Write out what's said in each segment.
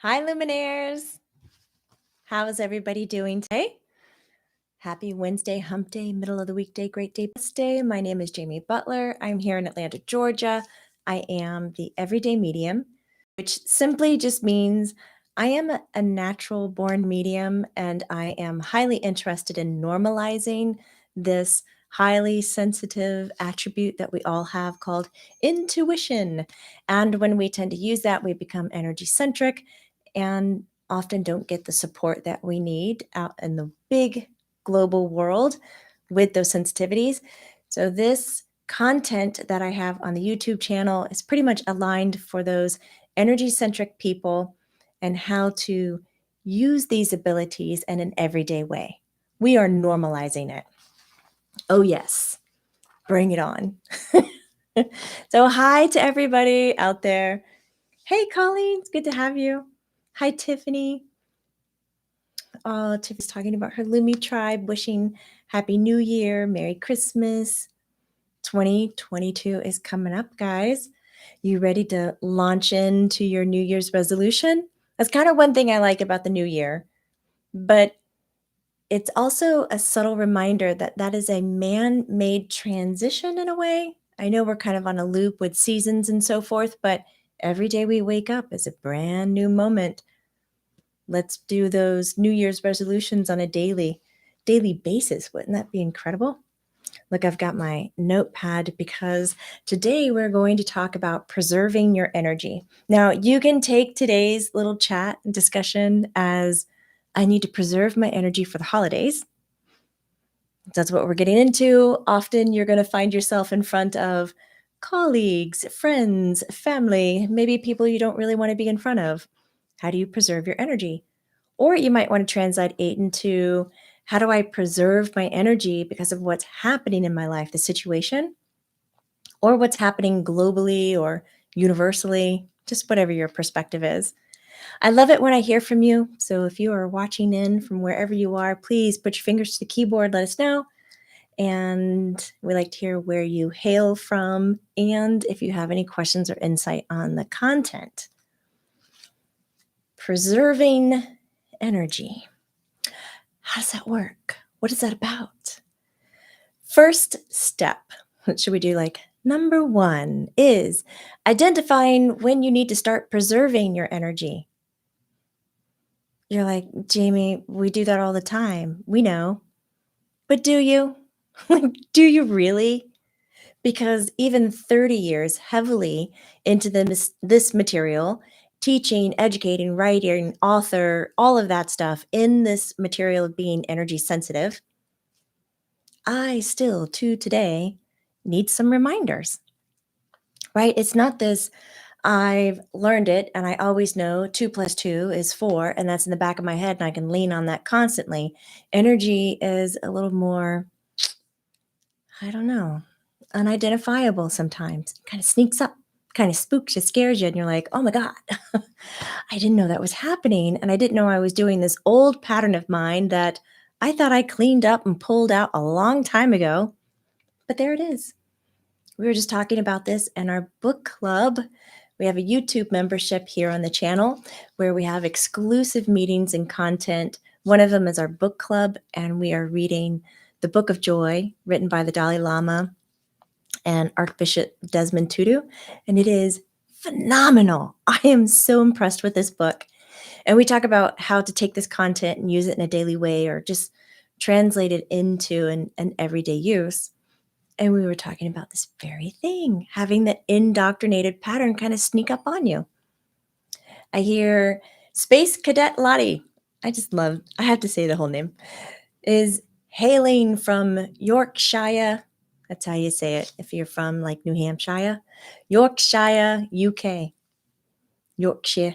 Hi, Luminaires. How is everybody doing today? Happy Wednesday, hump day, middle of the weekday, great day, best day. My name is Jamie Butler. I'm here in Atlanta, Georgia. I am the everyday medium, which simply just means I am a natural born medium, and I am highly interested in normalizing this highly sensitive attribute that we all have called intuition. And when we tend to use that, we become energy centric and often don't get the support that we need out in the big global world with those sensitivities. So this content that I have on the YouTube channel is pretty much aligned for those energy-centric people and how to use these abilities in an everyday way. We are normalizing it. Oh yes, bring it on. So hi to everybody out there. Hey Colleen, it's good to have you. Hi Tiffany. Oh, Tiffany's talking about her Lumi tribe, wishing Happy New Year, Merry Christmas. 2022 is coming up, guys. You ready to launch into your New Year's resolution? That's kind of one thing I like about the new year, but it's also a subtle reminder that that is a man-made transition in a way. I know we're kind of on a loop with seasons and so forth, but every day we wake up is a brand new moment. Let's do those New Year's resolutions on a daily basis. Wouldn't that be incredible? Look, I've got my notepad because today we're going to talk about preserving your energy. Now, you can take today's little chat and discussion as I need to preserve my energy for the holidays. That's what we're getting into. Often you're going to find yourself in front of colleagues, friends, family, maybe people you don't really want to be in front of. How do you preserve your energy? Or you might want to translate it into how do I preserve my energy because of what's happening in my life, the situation, or what's happening globally or universally, just whatever your perspective is. I love it when I hear from you. So if you are watching in from wherever you are, please put your fingers to the keyboard, let us know. And we like to hear where you hail from and if you have any questions or insight on the content. Preserving energy. How does that work? What is that about? First step, what should we do? Like number one is identifying when you need to start preserving your energy. You're like, Jamie, we do that all the time. We know. But do you? Like, do you really? Because even 30 years heavily into this material, teaching, educating, writing, author, all of that stuff in this material of being energy sensitive, I still, to today, need some reminders, right? It's not this, I've learned it and I always know 2 plus 2 is 4, and that's in the back of my head and I can lean on that constantly. Energy is a little more, I don't know, unidentifiable sometimes. It kind of sneaks up, kind of spooks you, scares you, and you're like, oh my God, I didn't know that was happening. And I didn't know I was doing this old pattern of mine that I thought I cleaned up and pulled out a long time ago. But there it is. We were just talking about this in our book club. We have a YouTube membership here on the channel where we have exclusive meetings and content. One of them is our book club, and we are reading The Book of Joy, written by the Dalai Lama and Archbishop Desmond Tutu, and it is phenomenal. I am so impressed with this book. And we talk about how to take this content and use it in a daily way or just translate it into an everyday use. And we were talking about this very thing, having that indoctrinated pattern kind of sneak up on you. I hear Space Cadet Lottie, I have to say the whole name, is hailing from Yorkshire. That's how you say it if you're from like New Hampshire. Yorkshire, UK. Yorkshire.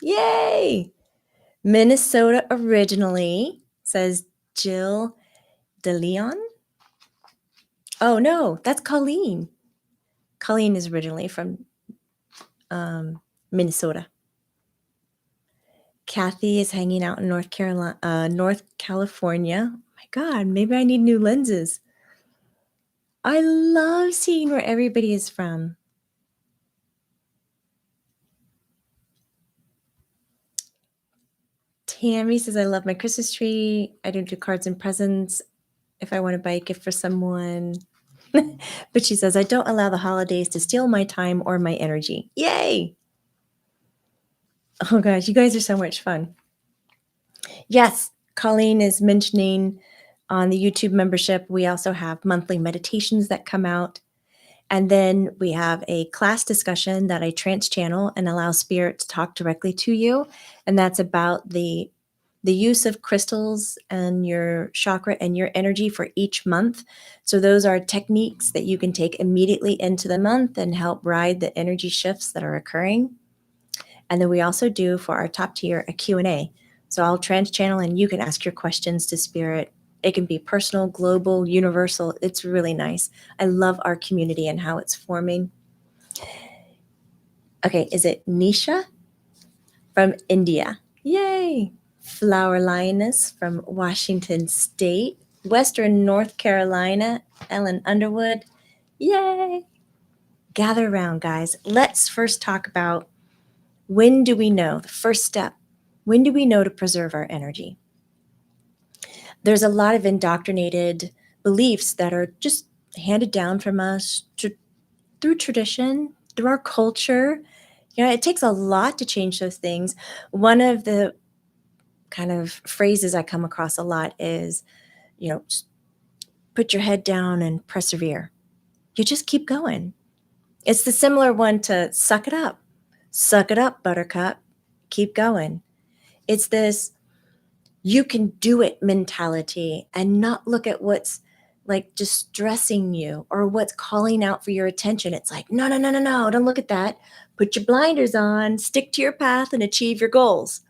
Yay! Minnesota originally, says Jill DeLeon. Oh no, that's Colleen. Colleen is originally from Minnesota. Kathy is hanging out in North California. Oh my God, maybe I need new lenses. I love seeing where everybody is from. Tammy says, I love my Christmas tree. I don't do cards and presents if I want to buy a gift for someone. But she says, I don't allow the holidays to steal my time or my energy. Yay! Oh gosh, you guys are so much fun. Yes, Colleen is mentioning on the YouTube membership, we also have monthly meditations that come out. And then we have a class discussion that I trance channel and allow spirit to talk directly to you. And that's about the use of crystals and your chakra and your energy for each month. So those are techniques that you can take immediately into the month and help ride the energy shifts that are occurring. And then we also do for our top tier a Q&A. So I'll trans channel and you can ask your questions to spirit. It can be personal, global, universal. It's really nice. I love our community and how it's forming. Okay, is it Nisha from India? Yay! Flower Lioness from Washington State. Western North Carolina, Ellen Underwood. Yay! Gather around, guys. Let's first talk about when do we know, the first step, when do we know to preserve our energy? There's a lot of indoctrinated beliefs that are just handed down from us through tradition, through our culture. You know, it takes a lot to change those things. One of the kind of phrases I come across a lot is, you know, just put your head down and persevere. You just keep going. It's the similar one to suck it up. Suck it up, buttercup. Keep going. It's this you can do it mentality and not look at what's like distressing you or what's calling out for your attention. It's like, no, no, no, no, no, don't look at that. Put your blinders on, stick to your path and achieve your goals.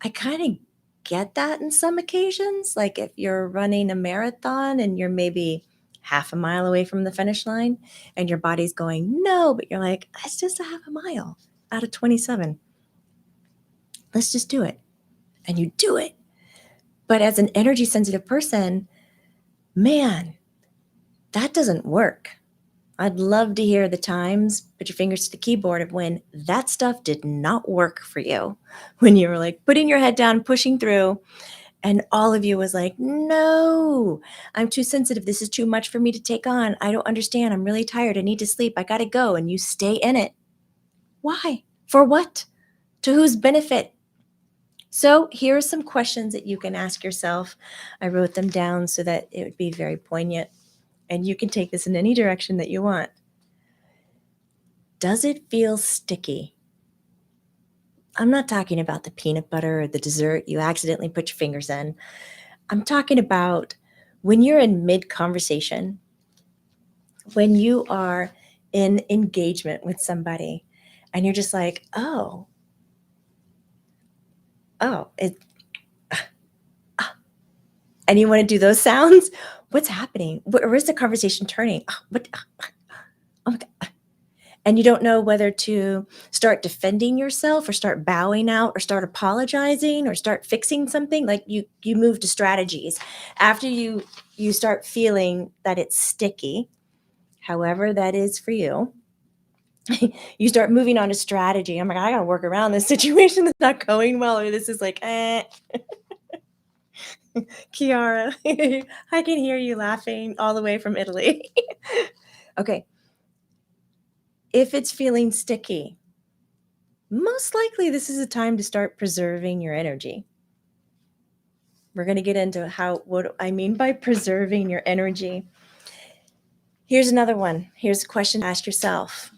I kind of get that in some occasions. Like if you're running a marathon and you're maybe half a mile away from the finish line and your body's going, no, but you're like, it's just a half a mile out of 27. Let's just do it. And you do it. But as an energy sensitive person, man, that doesn't work. I'd love to hear the times, put your fingers to the keyboard of when that stuff did not work for you. When you were like putting your head down, pushing through, and all of you was like, no, I'm too sensitive. This is too much for me to take on. I don't understand. I'm really tired. I need to sleep. I got to go. And you stay in it. Why? For what? To whose benefit? So here are some questions that you can ask yourself. I wrote them down so that it would be very poignant. And you can take this in any direction that you want. Does it feel sticky? I'm not talking about the peanut butter or the dessert you accidentally put your fingers in. I'm talking about when you're in mid-conversation, when you are in engagement with somebody, and you're just like, oh, it, and you want to do those sounds? What's happening? Where's the conversation turning? Oh my God. And you don't know whether to start defending yourself or start bowing out or start apologizing or start fixing something. Like you move to strategies after you start feeling that it's sticky, however that is for you. You start moving on to strategy. I'm like, I gotta work around this situation that's not going well, or this is like Kiara, I can hear you laughing all the way from Italy. Okay, if it's feeling sticky, most likely this is a time to start preserving your energy. We're going to get into what I mean by preserving your energy. Here's another one. Here's a question to ask yourself.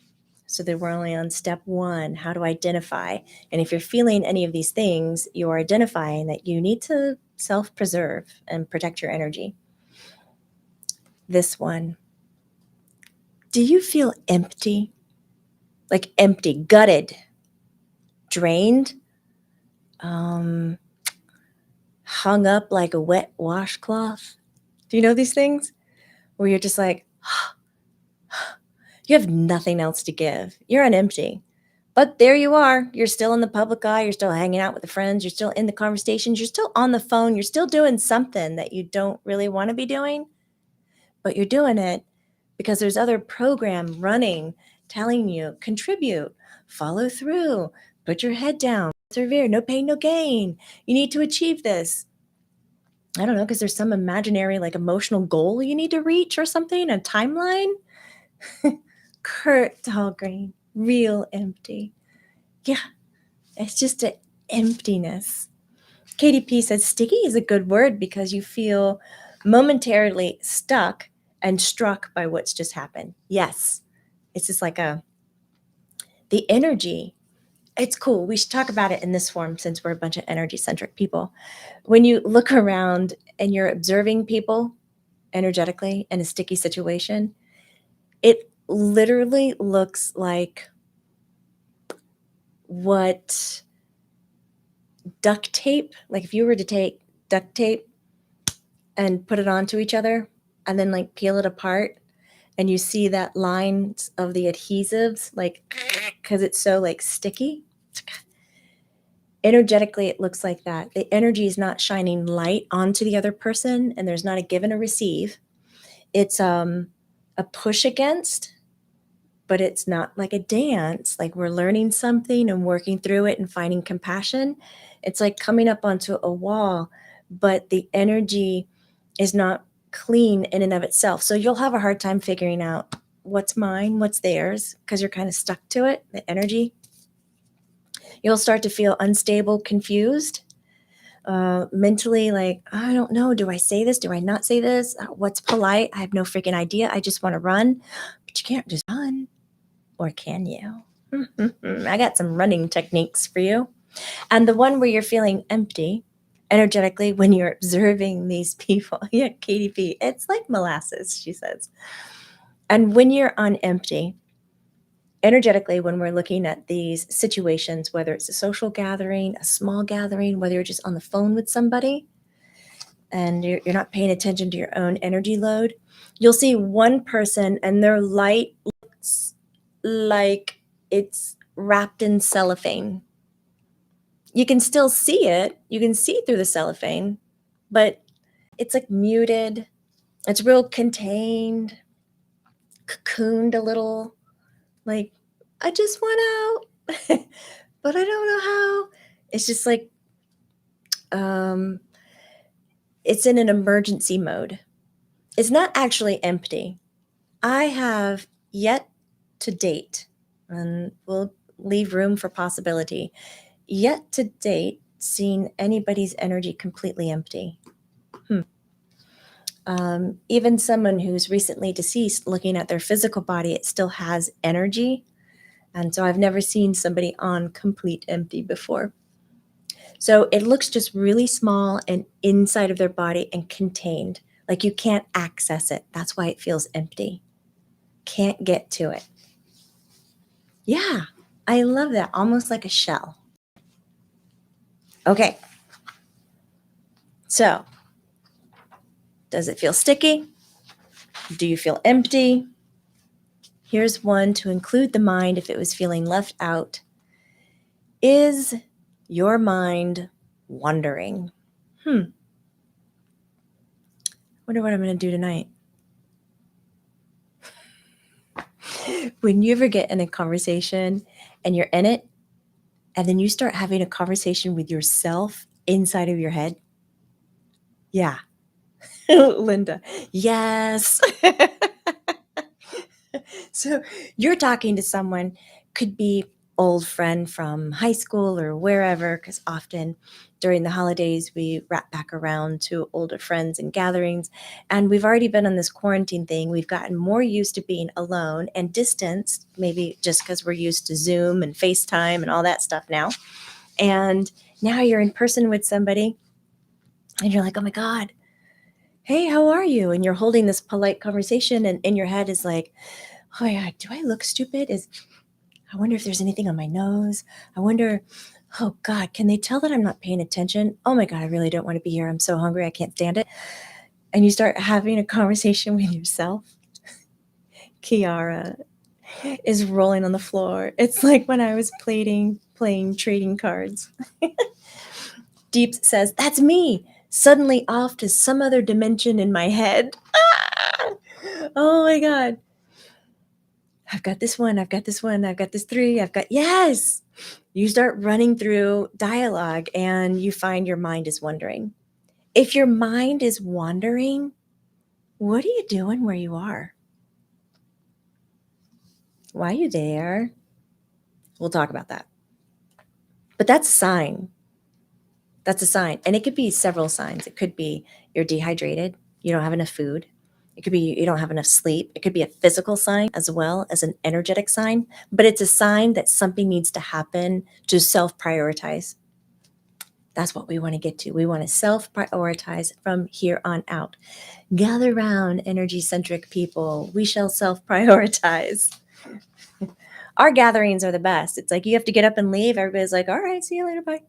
So that we're only on step one, how to identify. And if you're feeling any of these things, you're identifying that you need to self-preserve and protect your energy. This one. Do you feel empty? Like empty, gutted, drained, hung up like a wet washcloth? Do you know these things? Where you're just like, you have nothing else to give. You're on empty. But there you are. You're still in the public eye. You're still hanging out with the friends. You're still in the conversations. You're still on the phone. You're still doing something that you don't really want to be doing. But you're doing it because there's other program running telling you, contribute, follow through, put your head down. Persevere, no pain, no gain. You need to achieve this. I don't know, because there's some imaginary, like, emotional goal you need to reach or something, a timeline. Kurt Dahlgren, real empty. Yeah, it's just an emptiness. KDP says sticky is a good word because you feel momentarily stuck and struck by what's just happened. Yes, it's just like the energy. It's cool. We should talk about it in this form since we're a bunch of energy centric people. When you look around and you're observing people energetically in a sticky situation, it literally looks like what duct tape, like if you were to take duct tape and put it onto each other and then like peel it apart and you see that lines of the adhesives, like, because it's so like sticky. Energetically, it looks like that. The energy is not shining light onto the other person, and there's not a give and a receive. It's a push against, but it's not like a dance. Like we're learning something and working through it and finding compassion. It's like coming up onto a wall, but the energy is not clean in and of itself. So you'll have a hard time figuring out what's mine, what's theirs, because you're kind of stuck to it, the energy. You'll start to feel unstable, confused, mentally, like, I don't know, do I say this? Do I not say this? What's polite? I have no freaking idea. I just want to run. But you can't just run. Or can you? I got some running techniques for you. And the one where you're feeling empty energetically when you're observing these people. Yeah, KDP, it's like molasses, she says. And when you're on empty, energetically, when we're looking at these situations, whether it's a social gathering, a small gathering, whether you're just on the phone with somebody and you're not paying attention to your own energy load, you'll see one person and their light looks like it's wrapped in cellophane. You can still see it. You can see through the cellophane, but it's like muted. It's real contained, cocooned a little. Like, I just want out, but I don't know how. It's just like, it's in an emergency mode. It's not actually empty. I have yet to date, and we'll leave room for possibility, yet to date seen anybody's energy completely empty. Even someone who's recently deceased, looking at their physical body, it still has energy. And so I've never seen somebody on complete empty before. So it looks just really small and inside of their body and contained, like you can't access it. That's why it feels empty. Can't get to it. Yeah, I love that. Almost like a shell. Okay. So, does it feel sticky? Do you feel empty? Here's one to include the mind if it was feeling left out. Is your mind wandering? Wonder what I'm going to do tonight. When you ever get in a conversation and you're in it, and then you start having a conversation with yourself inside of your head? Yeah. Linda, yes. So you're talking to someone, could be old friend from high school or wherever, because often during the holidays we wrap back around to older friends and gatherings, and we've already been on this quarantine thing. We've gotten more used to being alone and distanced, maybe just because we're used to Zoom and FaceTime and all that stuff now. And now you're in person with somebody and you're like, oh my God, hey, how are you? And you're holding this polite conversation, and in your head is like, oh yeah, do I look stupid? I wonder if there's anything on my nose. I wonder, oh God, can they tell that I'm not paying attention? Oh my God, I really don't want to be here. I'm so hungry. I can't stand it. And you start having a conversation with yourself. Kiara is rolling on the floor. It's like when I was playing trading cards. Deeps says, that's me. Suddenly off to some other dimension in my head. Ah! Oh my God. I've got this one. I've got this one. I've got this three. Yes. You start running through dialogue and you find your mind is wandering. If your mind is wandering, what are you doing where you are? Why are you there? We'll talk about that. But that's a sign. That's a sign. And it could be several signs. It could be you're dehydrated, you don't have enough food. It could be you don't have enough sleep. It could be a physical sign as well as an energetic sign. But it's a sign that something needs to happen to self prioritize. That's what we want to get to. We want to self prioritize from here on out. Gather round, energy centric people. We shall self prioritize. Our gatherings are the best. It's like you have to get up and leave. Everybody's like, all right, see you later. Bye.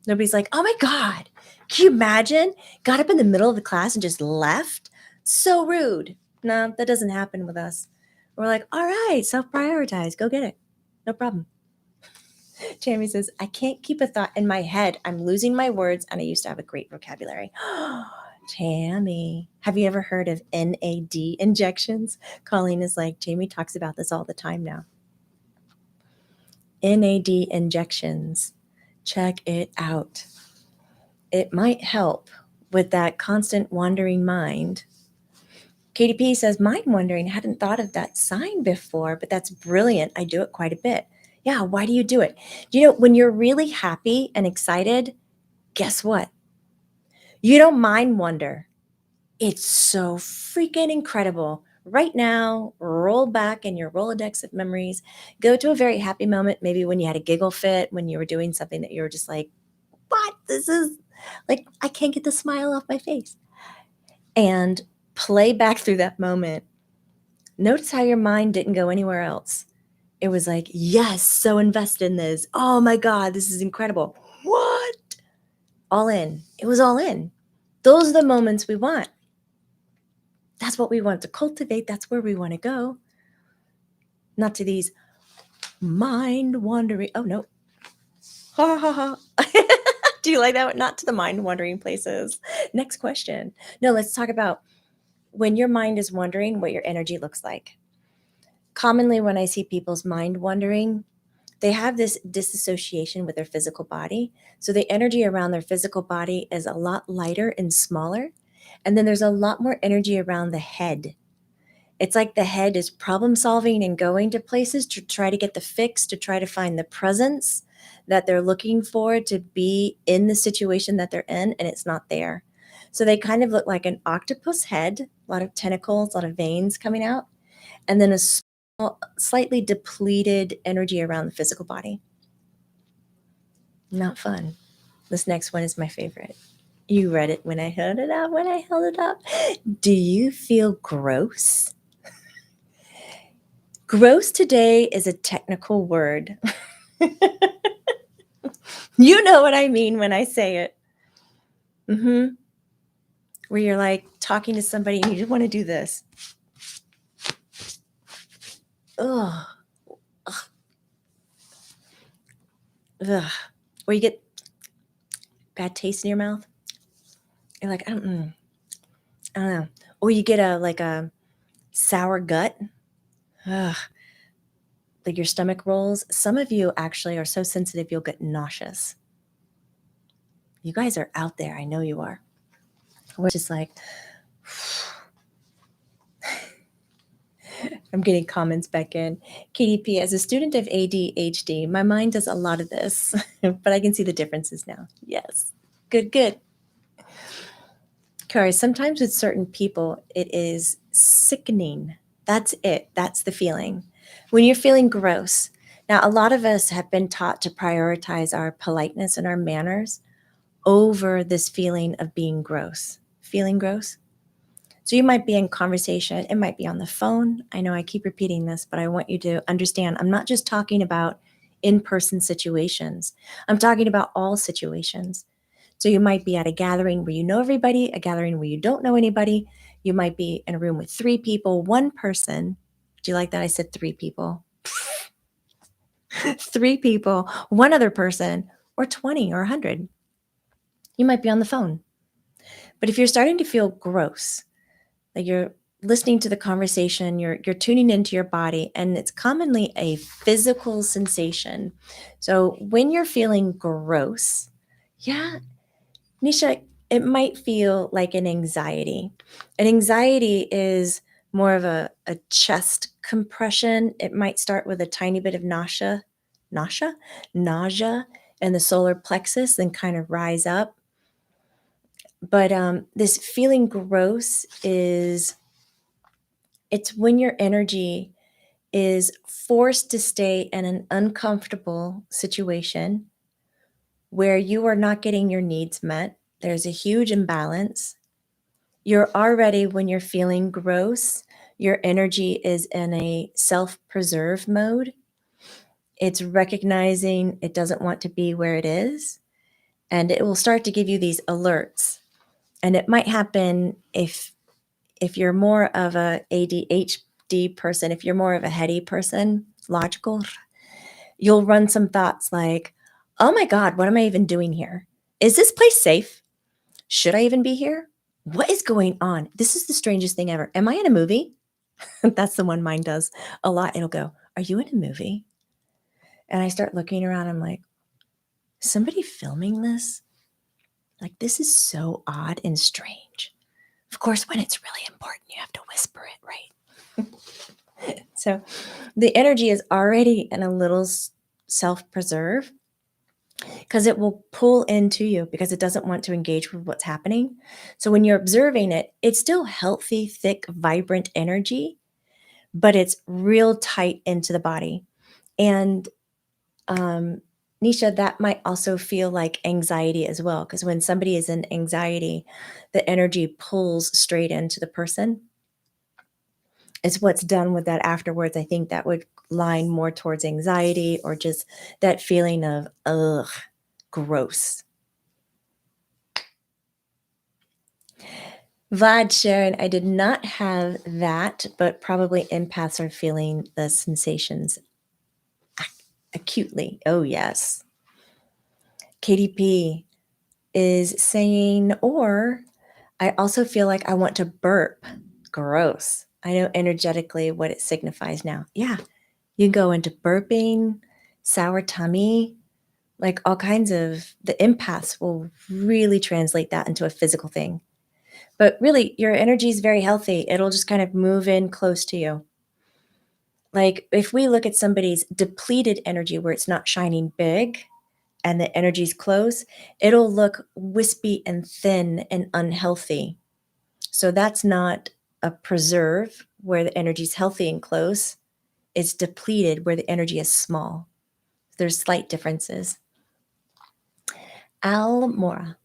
Nobody's like, oh my God, can you imagine? Got up in the middle of the class and just left? So rude. No, that doesn't happen with us. We're like, all right, self prioritize. Go get it. No problem. Tammy says, I can't keep a thought in my head. I'm losing my words, and I used to have a great vocabulary. Tammy, have you ever heard of NAD injections? Colleen is like, Jamie talks about this all the time now. NAD injections. Check it out. It might help with that constant wandering mind. KDP says, mind wandering, hadn't thought of that sign before, but that's brilliant. I do it quite a bit. Yeah, why do you do it? You know, when you're really happy and excited, guess what? You don't mind wonder. It's so freaking incredible. Right now, roll back in your Rolodex of memories. Go to a very happy moment, maybe when you had a giggle fit, when you were doing something that you were just like, what? This is like, I can't get the smile off my face. And play back through that moment. Notice how your mind didn't go anywhere else. It was like, yes, so invested in this. Oh my God, this is incredible. What? All in. It was all in. Those are the moments we want. That's what we want to cultivate. That's where we want to go. Not to these mind wandering. Oh, no. Ha ha ha. Do you like that? Not to the mind wandering places. Next question. No, let's talk about when your mind is wandering, what your energy looks like. Commonly, when I see people's mind wandering, they have this disassociation with their physical body. So the energy around their physical body is a lot lighter and smaller. And then there's a lot more energy around the head. It's like the head is problem solving and going to places to try to get the fix, to try to find the presence that they're looking for to be in the situation that they're in, and it's not there. So they kind of look like an octopus head, a lot of tentacles, a lot of veins coming out, and then a small, slightly depleted energy around the physical body. Not fun. This next one is my favorite. You read it when I held it up. Do you feel gross? Gross today is a technical word. You know what I mean when I say it. Where you're like talking to somebody and you just want to do this. Ugh. Ugh. Or you get bad taste in your mouth. You're like, I don't know. Or you get a sour gut. Ugh. Like your stomach rolls. Some of you actually are so sensitive you'll get nauseous. You guys are out there. I know you are. We're just like, I'm getting comments back in. KDP, as a student of ADHD, my mind does a lot of this, but I can see the differences now. Yes. Good. Kari, sometimes with certain people, it is sickening. That's it. That's the feeling. When you're feeling gross. Now, a lot of us have been taught to prioritize our politeness and our manners over this feeling of being gross. Feeling gross? So you might be in conversation. It might be on the phone. I know I keep repeating this, but I want you to understand I'm not just talking about in-person situations. I'm talking about all situations. So you might be at a gathering where you know everybody, a gathering where you don't know anybody. You might be in a room with 3 people, one person. Do you like that? I said 3 people. 3 people, one other person, or 20 or 100. You might be on the phone. But if you're starting to feel gross, like you're listening to the conversation, you're tuning into your body, and it's commonly a physical sensation. So when you're feeling gross, yeah, Nisha, it might feel like an anxiety. An anxiety is more of a chest compression. It might start with a tiny bit of nausea, nausea, and the solar plexus, then kind of rise up. But this feeling gross it's when your energy is forced to stay in an uncomfortable situation where you are not getting your needs met. There's a huge imbalance. You're already, when you're feeling gross, your energy is in a self preserve mode. It's recognizing it doesn't want to be where it is, and it will start to give you these alerts. And it might happen if you're more of a ADHD person, if you're more of a heady person, logical, you'll run some thoughts like, oh my God, what am I even doing here? Is this place safe? Should I even be here? What is going on? This is the strangest thing ever. Am I in a movie? That's the one mine does a lot. It'll go, are you in a movie? And I start looking around. I'm like, somebody filming this? Like, this is so odd and strange. Of course, when it's really important, you have to whisper it, right? So the energy is already in a little self-preserve because it will pull into you because it doesn't want to engage with what's happening. So when you're observing it, it's still healthy, thick, vibrant energy, but it's real tight into the body. And Nisha, that might also feel like anxiety as well, because when somebody is in anxiety, the energy pulls straight into the person. It's what's done with that afterwards. I think that would line more towards anxiety or just that feeling of, ugh, gross. Vlad Sharon, I did not have that, but probably empaths are feeling the sensations acutely. Oh, yes. KDP is saying, or I also feel like I want to burp. Gross. I know energetically what it signifies now. Yeah, you can go into burping, sour tummy, like all kinds of, the empaths will really translate that into a physical thing. But really, your energy is very healthy. It'll just kind of move in close to you. Like if we look at somebody's depleted energy where it's not shining big and the energy's close, it'll look wispy and thin and unhealthy. So that's not a preserve where the energy is healthy and close. It's depleted where the energy is small. There's slight differences. Al Mora.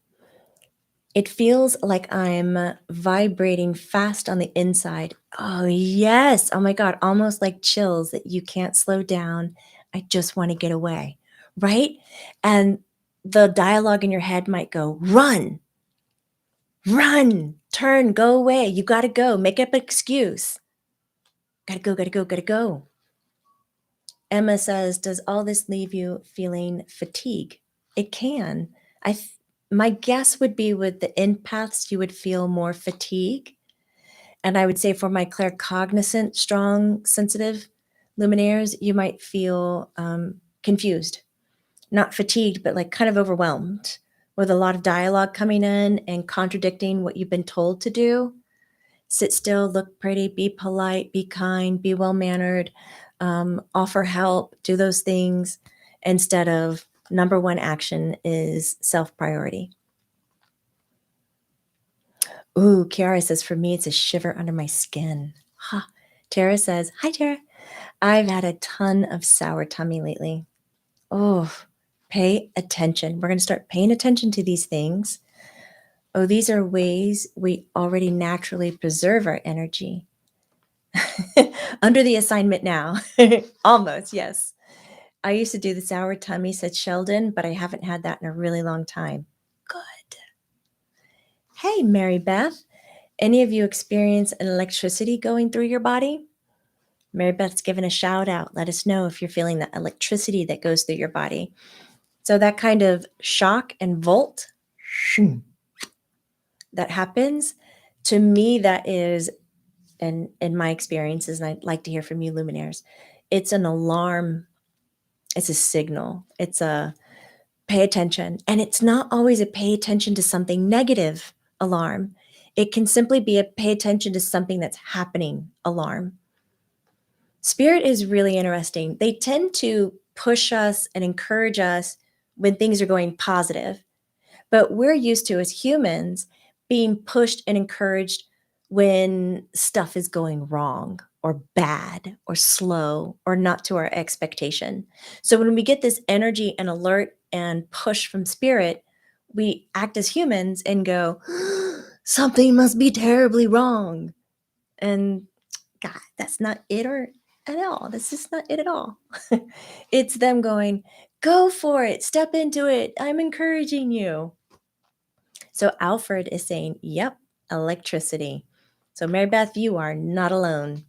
It feels like I'm vibrating fast on the inside. Oh, yes. Oh my God. Almost like chills that you can't slow down. I just want to get away. Right? And the dialogue in your head might go, run, run, turn, go away. You got to go. Make up an excuse. Got to go, got to go, got to go. Emma says, does all this leave you feeling fatigue? It can. My guess would be with the empaths, you would feel more fatigue. And I would say for my claircognizant, strong, sensitive luminaires, you might feel confused, not fatigued, but like kind of overwhelmed with a lot of dialogue coming in and contradicting what you've been told to do. Sit still, look pretty, be polite, be kind, be well-mannered, offer help, do those things instead of number one action is self-priority. Ooh, Kiara says, for me, it's a shiver under my skin. Ha. Tara says, hi, Tara. I've had a ton of sour tummy lately. Oh, pay attention. We're going to start paying attention to these things. Oh, these are ways we already naturally preserve our energy. Under the assignment now. Almost, yes. I used to do the sour tummy, said Sheldon, but I haven't had that in a really long time. Good. Hey, Mary Beth. Any of you experience an electricity going through your body? Mary Beth's given a shout out. Let us know if you're feeling that electricity that goes through your body. So that kind of shock and volt that happens, to me, that is and in my experiences, and I'd like to hear from you, Luminaires, it's an alarm. It's a signal. It's a pay attention. And it's not always a pay attention to something negative alarm. It can simply be a pay attention to something that's happening alarm. Spirit is really interesting. They tend to push us and encourage us when things are going positive. But we're used to, as humans, being pushed and encouraged when stuff is going wrong or bad or slow or not to our expectation. So when we get this energy and alert and push from spirit, we act as humans and go, something must be terribly wrong. And God, that's not it or at all. That's just not it at all. It's them going, go for it, step into it. I'm encouraging you. So Alfred is saying, yep, electricity. So Mary Beth, you are not alone.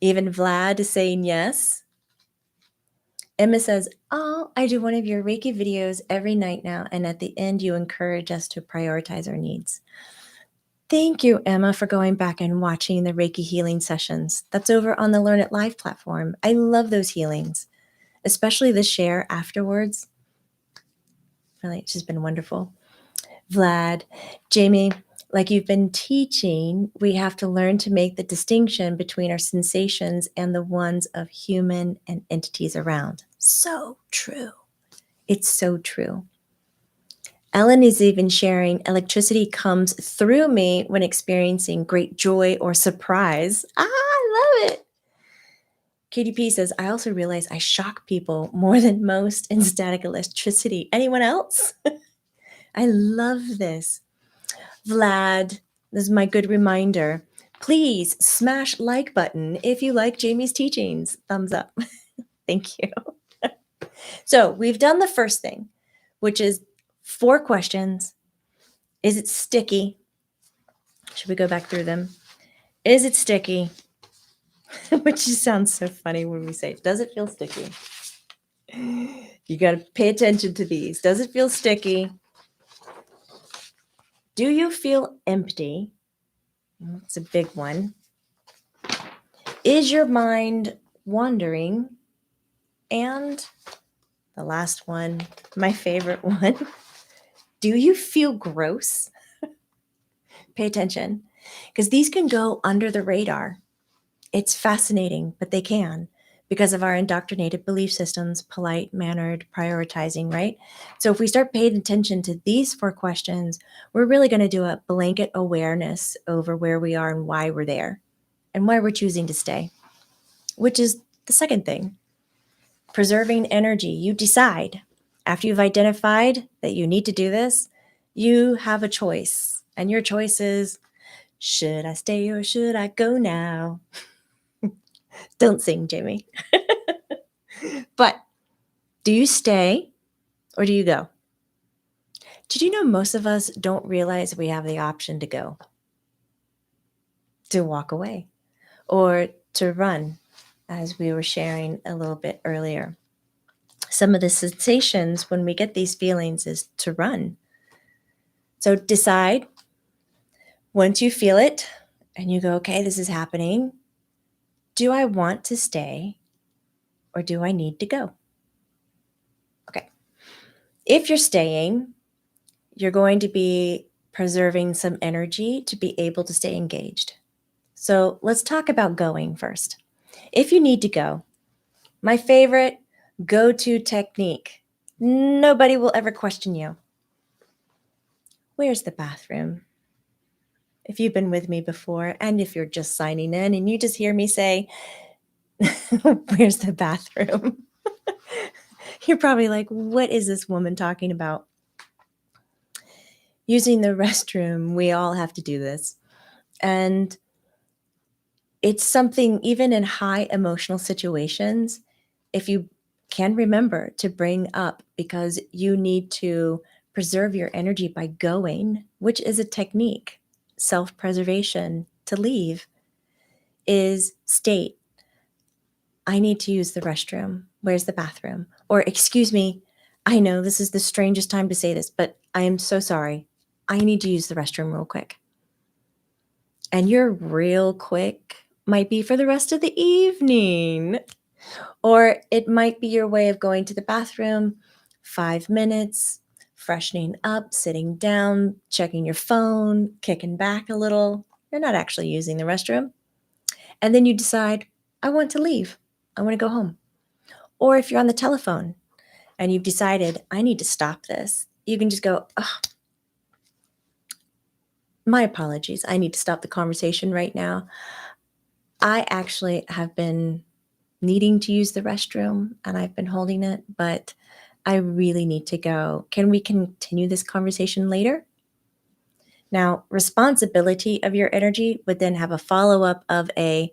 Even Vlad is saying yes. Emma says, oh, I do one of your Reiki videos every night now. And at the end, you encourage us to prioritize our needs. Thank you, Emma, for going back and watching the Reiki healing sessions. That's over on the Learn It Live platform. I love those healings, especially the share afterwards. Really, it's just been wonderful. Vlad, Jamie, like you've been teaching, we have to learn to make the distinction between our sensations and the ones of human and entities around. So true. It's so true. Ellen is even sharing, electricity comes through me when experiencing great joy or surprise. I love it. KDP says, I also realize I shock people more than most in static electricity. Anyone else? I love this. Vlad, this is my good reminder. Please smash like button if you like Jamie's teachings. Thumbs up. Thank you. So we've done the first thing, which is 4 questions. Is it sticky? Should we go back through them? Is it sticky? Which just sounds so funny when we say, does it feel sticky? You got to pay attention to these. Does it feel sticky? Do you feel empty? It's a big one. Is your mind wandering? And the last one, my favorite one, do you feel gross? Pay attention, because these can go under the radar. It's fascinating, but they can, because of our indoctrinated belief systems, polite, mannered, prioritizing, right? So if we start paying attention to these 4 questions, we're really going to do a blanket awareness over where we are and why we're there and why we're choosing to stay, which is the second thing. Preserving energy. You decide. After you've identified that you need to do this, you have a choice. And your choice is, should I stay or should I go now? Don't sing, Jamie. But do you stay or do you go? Did you know most of us don't realize we have the option to go, to walk away, or to run, as we were sharing a little bit earlier? Some of the sensations when we get these feelings is to run. So decide once you feel it and you go, okay, this is happening. Do I want to stay or do I need to go? Okay. If you're staying, you're going to be preserving some energy to be able to stay engaged. So let's talk about going first. If you need to go, my favorite go-to technique, nobody will ever question you. Where's the bathroom? If you've been with me before, and if you're just signing in and you just hear me say, where's the bathroom? You're probably like, what is this woman talking about? Using the restroom, we all have to do this. And it's something, even in high emotional situations, if you can remember to bring up, because you need to preserve your energy by going, which is a technique, self-preservation, to leave, is state, I need to use the restroom. Where's the bathroom? Or, excuse me, I know this is the strangest time to say this, but I am so sorry. I need to use the restroom real quick. and your real quick might be for the rest of the evening. Or it might be your way of going to the bathroom, 5 minutes, freshening up, sitting down, checking your phone, kicking back a little. You're not actually using the restroom. And then you decide, I want to leave. I want to go home. Or if you're on the telephone and you've decided, I need to stop this, you can just go, oh, my apologies. I need to stop the conversation right now. I actually have been needing to use the restroom and I've been holding it, but I really need to go. Can we continue this conversation later? Now, responsibility of your energy would then have a follow-up of a,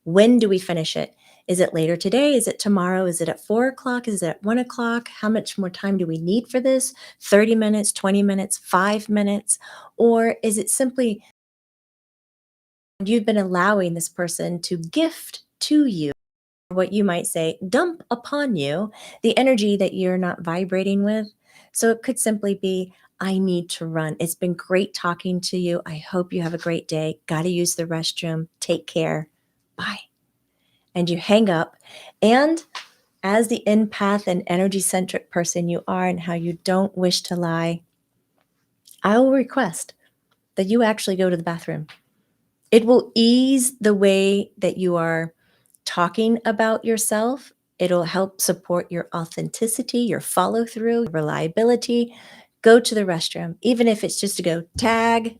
when do we finish it? Is it later today? Is it tomorrow? Is it at 4 o'clock? Is it at 1 o'clock? How much more time do we need for this? 30 minutes, 20 minutes, 5 minutes? Or is it simply you've been allowing this person to gift to you, what you might say, dump upon you, the energy that you're not vibrating with? So it could simply be, I need to run. It's been great talking to you. I hope you have a great day. Got to use the restroom. Take care. Bye. And you hang up. And as the empath and energy centric person you are and how you don't wish to lie, I will request that you actually go to the bathroom. It will ease the way that you are talking about yourself. It'll help support your authenticity, your follow through, reliability. Go to the restroom, even if it's just to go tag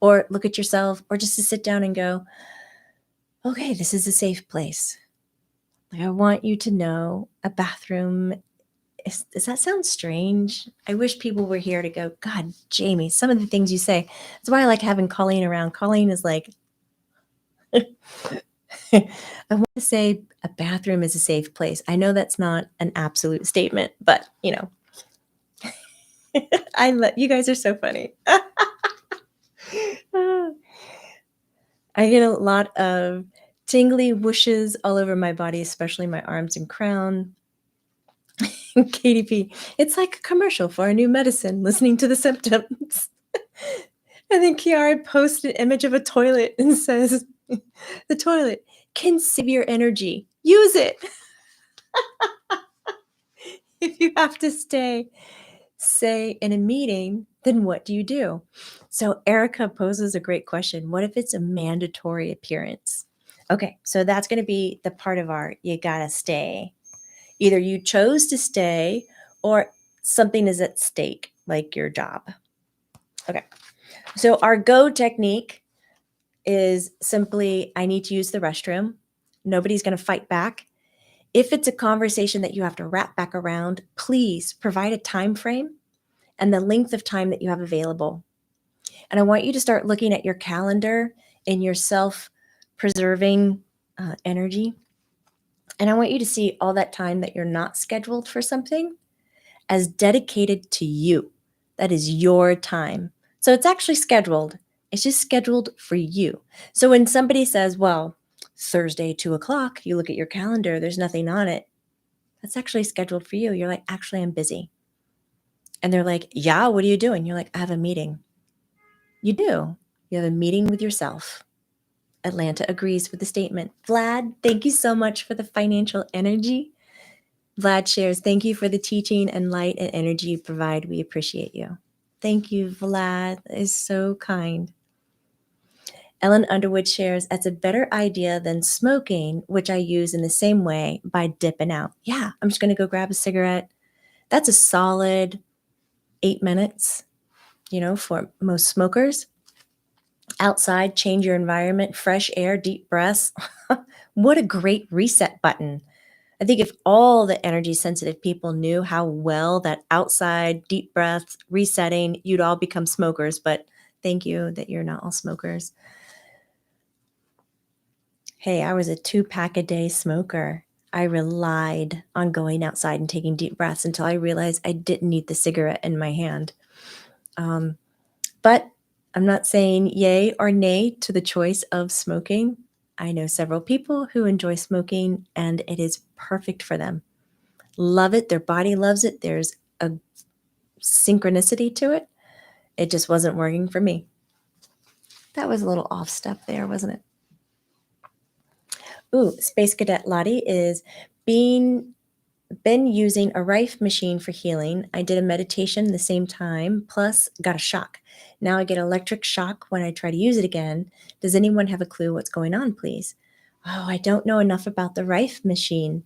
or look at yourself or just to sit down and go, okay, this is a safe place. Like, I want you to know a bathroom. Does that sound strange? I wish people were here to go, God, Jamie, some of the things you say. That's why I like having Colleen around. Colleen is like, I want to say a bathroom is a safe place. I know that's not an absolute statement, but you guys are so funny. I get a lot of tingly whooshes all over my body, especially my arms and crown. KDP, it's like a commercial for a new medicine, listening to the symptoms. And then Kiara posts an image of a toilet and says, the toilet can save your energy. Use it. If you have to stay, say, in a meeting, then what do you do? So Erica poses a great question. What if it's a mandatory appearance? Okay, so that's going to be the part of our you gotta stay. Either you chose to stay or something is at stake, like your job. Okay, so our go technique is simply, I need to use the restroom. Nobody's going to fight back. If it's a conversation that you have to wrap back around, please provide a time frame and the length of time that you have available. And I want you to start looking at your calendar in your self-preserving energy. And I want you to see all that time that you're not scheduled for something as dedicated to you. That is your time. So it's actually scheduled. It's just scheduled for you. So when somebody says, well, Thursday, 2 o'clock, you look at your calendar, there's nothing on it. That's actually scheduled for you. You're like, actually, I'm busy. And they're like, yeah, what are you doing? You're like, I have a meeting. You do. You have a meeting with yourself. Atlanta agrees with the statement. Vlad, thank you so much for the financial energy. Vlad shares, thank you for the teaching and light and energy you provide. We appreciate you. Thank you, Vlad. That is so kind. Ellen Underwood shares, that's a better idea than smoking, which I use in the same way by dipping out. Yeah, I'm just going to go grab a cigarette. That's a solid 8 minutes, for most smokers. Outside, change your environment, fresh air, deep breaths. What a great reset button. I think if all the energy sensitive people knew how well that outside, deep breath, resetting, you'd all become smokers. But thank you that you're not all smokers. Hey, I was a 2-pack a day smoker. I relied on going outside and taking deep breaths until I realized I didn't need the cigarette in my hand. But I'm not saying yay or nay to the choice of smoking. I know several people who enjoy smoking and it is perfect for them. Love it. Their body loves it. There's a synchronicity to it. It just wasn't working for me. That was a little off step there, wasn't it? Ooh, Space Cadet Lottie is been using a Rife machine for healing. I did a meditation the same time, plus got a shock. Now I get electric shock when I try to use it again. Does anyone have a clue what's going on, please? Oh, I don't know enough about the Rife machine.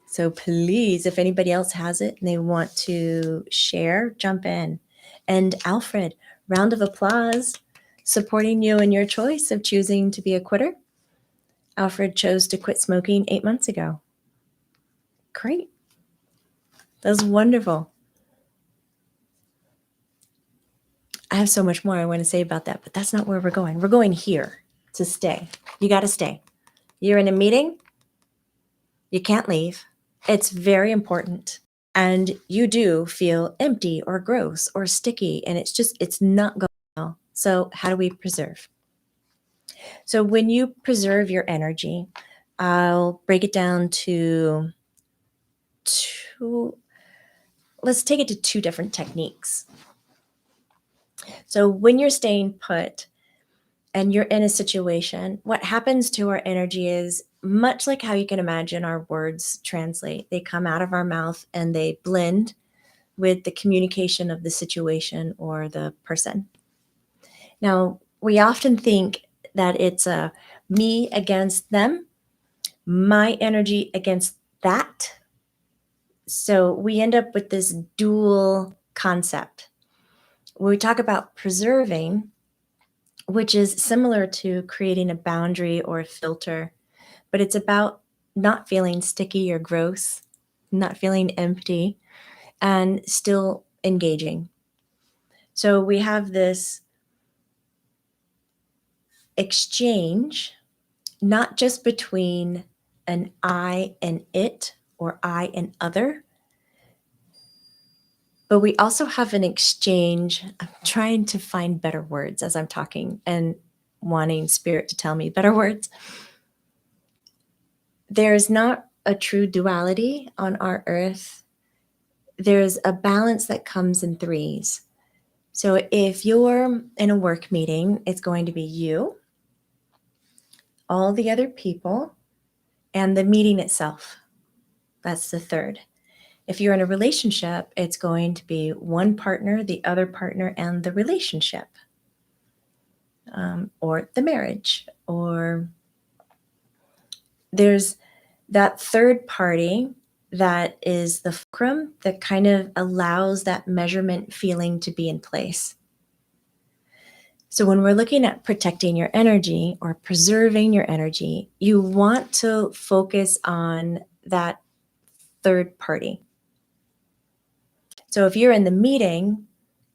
So please, if anybody else has it and they want to share, jump in. And Alfred, round of applause, supporting you in your choice of choosing to be a quitter. Alfred chose to quit smoking 8 months ago. Great. That's wonderful. I have so much more I want to say about that, but that's not where we're going. We're going here to stay. You got to stay. You're in a meeting. You can't leave. It's very important. And you do feel empty or gross or sticky, and it's not going well. So how do we preserve? So when you preserve your energy, I'll break it down to let's take it to two different techniques. So when you're staying put and you're in a situation, what happens to our energy is much like how you can imagine our words translate. They come out of our mouth and they blend with the communication of the situation or the person. Now, we often think that it's a me against them, my energy against that. So we end up with this dual concept. When we talk about preserving, which is similar to creating a boundary or a filter, but it's about not feeling sticky or gross, not feeling empty, and still engaging. So we have this exchange, not just between an I and it or I and other, but we also have an exchange. I'm trying to find better words as I'm talking and wanting spirit to tell me better words. There's not a true duality on our earth. There's a balance that comes in threes. So if you're in a work meeting, it's going to be you, all the other people, and the meeting itself. That's the third. If you're in a relationship, it's going to be one partner, the other partner, and the relationship, or the marriage, or there's that third party that is the fulcrum that kind of allows that measurement feeling to be in place. So when we're looking at protecting your energy or preserving your energy, you want to focus on that third party. So if you're in the meeting,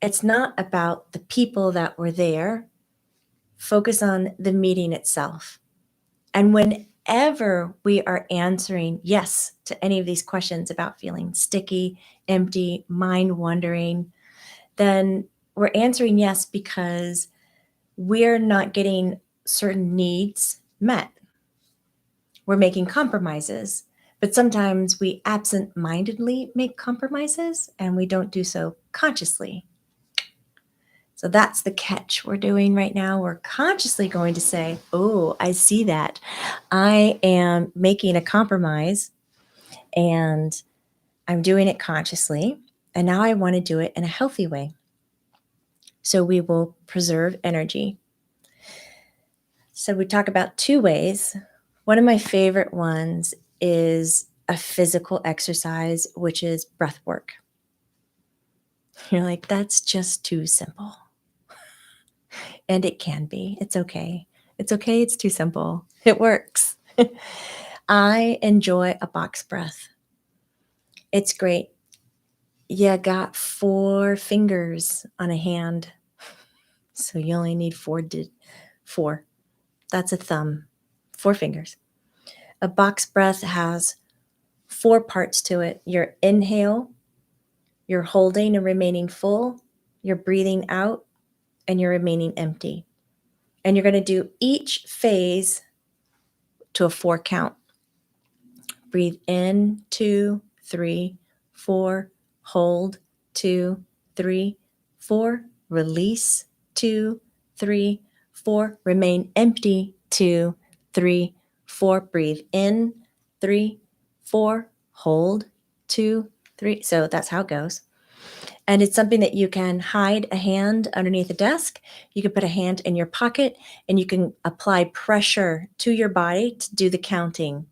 it's not about the people that were there. Focus on the meeting itself. And whenever we are answering yes to any of these questions about feeling sticky, empty, mind wandering, then we're answering yes because we're not getting certain needs met. We're making compromises, but sometimes we absent-mindedly make compromises and we don't do so consciously. So that's the catch we're doing right now. We're consciously going to say, oh, I see that. I am making a compromise and I'm doing it consciously. And now I want to do it in a healthy way. So we will preserve energy. So we talk about two ways. One of my favorite ones is a physical exercise, which is breath work. You're like, that's just too simple. And it can be. It's okay. It's okay. It's too simple. It works. I enjoy a box breath. It's great. You got 4 fingers on a hand. So you only need 4. That's a thumb. 4 fingers. A box breath has 4 parts to it. Your inhale, you're holding and remaining full, you're breathing out, and you're remaining empty. And you're going to do each phase to a 4 count. Breathe in, 2, 3, 4, hold, 2, 3, 4, release, 2, 3, 4. Remain empty. 2, 3, 4. Breathe in. 3, 4. Hold. 2, 3. So that's how it goes. And it's something that you can hide a hand underneath a desk. You can put a hand in your pocket, and you can apply pressure to your body to do the counting.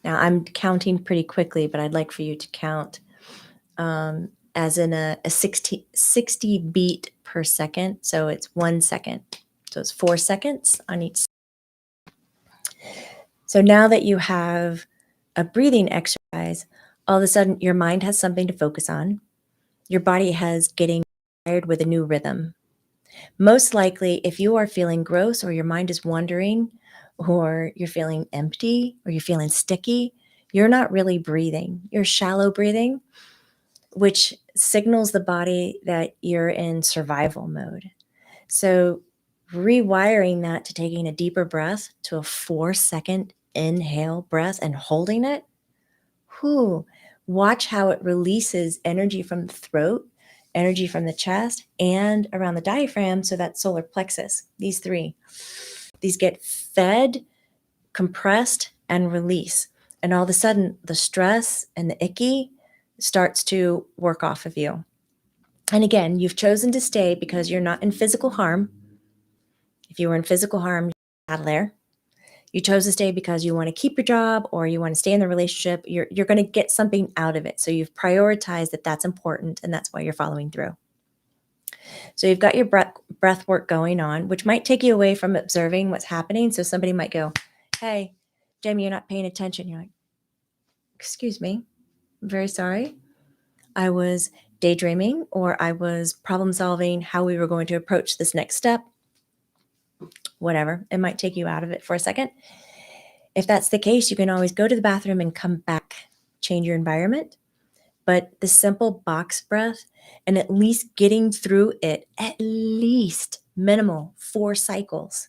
Now, I'm counting pretty quickly, but I'd like for you to count as in a 60 beat per second. So it's 1 second. So it's 4 seconds on each. So now that you have a breathing exercise, all of a sudden your mind has something to focus on. Your body has getting wired with a new rhythm. Most likely, if you are feeling gross or your mind is wandering or you're feeling empty or you're feeling sticky, you're not really breathing. You're shallow breathing, which signals the body that you're in survival mode. So rewiring that to taking a deeper breath to a 4-second inhale breath and holding it, watch how it releases energy from the throat, energy from the chest, and around the diaphragm, so that solar plexus. These three. These get fed, compressed, and release. And all of a sudden, the stress and the icky starts to work off of you. And again, you've chosen to stay because you're not in physical harm. If you were in physical harm, you're out of there. You chose to stay because you want to keep your job or you want to stay in the relationship. You're going to get something out of it. So you've prioritized that that's important, and that's why you're following through. So you've got your breath work going on, which might take you away from observing what's happening. So somebody might go, hey, Jamie, you're not paying attention. You're like, excuse me, I'm very sorry. I was daydreaming, or I was problem solving how we were going to approach this next step. Whatever. It might take you out of it for a second. If that's the case, you can always go to the bathroom and come back, change your environment. But the simple box breath and at least getting through it, at least minimal 4 cycles,